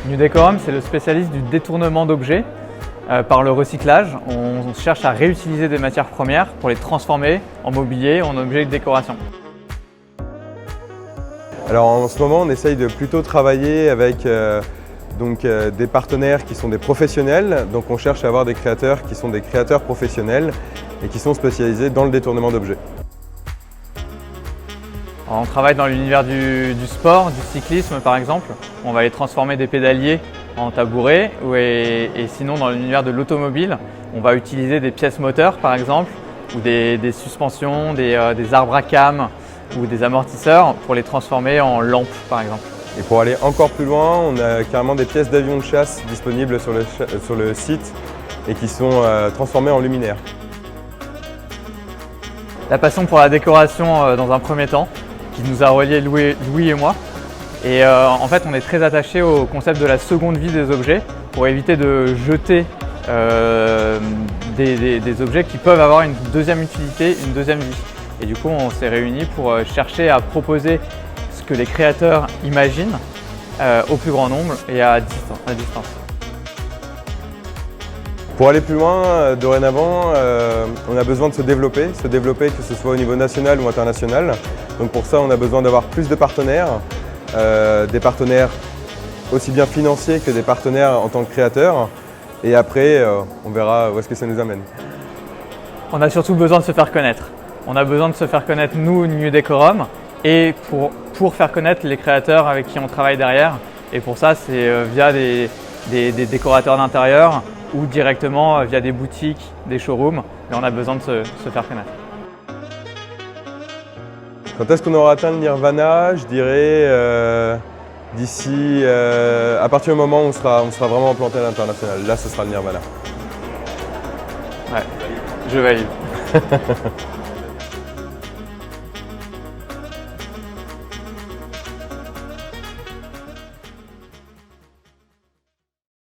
New Decorum, c'est le spécialiste du détournement d'objets par le recyclage. On cherche à réutiliser des matières premières pour les transformer en mobilier, en objets de décoration. Alors en ce moment, on essaye de plutôt travailler avec des partenaires qui sont des professionnels. Donc on cherche à avoir des créateurs qui sont des créateurs professionnels et qui sont spécialisés dans le détournement d'objets. On travaille dans l'univers du sport, du cyclisme par exemple. On va aller transformer des pédaliers en tabourets et sinon dans l'univers de l'automobile, on va utiliser des pièces moteurs par exemple ou des suspensions, des arbres à cames ou des amortisseurs pour les transformer en lampes par exemple. Et pour aller encore plus loin, on a carrément des pièces d'avions de chasse disponibles sur le site et qui sont transformées en luminaires. La passion pour la décoration dans un premier temps, qui nous a reliés Louis et moi. Et en fait, on est très attaché au concept de la seconde vie des objets pour éviter de jeter des objets qui peuvent avoir une deuxième utilité, une deuxième vie. Et du coup, on s'est réunis pour chercher à proposer ce que les créateurs imaginent au plus grand nombre et à distance. Pour aller plus loin, dorénavant, on a besoin de se développer que ce soit au niveau national ou international. Donc pour ça, on a besoin d'avoir plus de partenaires, des partenaires aussi bien financiers que des partenaires en tant que créateurs. Et après, on verra où est-ce que ça nous amène. On a surtout besoin de se faire connaître. On a besoin de se faire connaître, nous, New Decorum, et pour faire connaître les créateurs avec qui on travaille derrière. Et pour ça, c'est via des décorateurs d'intérieur ou directement via des boutiques, des showrooms, mais on a besoin de se faire connaître. Quand est-ce qu'on aura atteint le nirvana? Je dirais d'ici, à partir du moment où on sera vraiment implanté à l'international. Là, ce sera le nirvana. Ouais, je valide.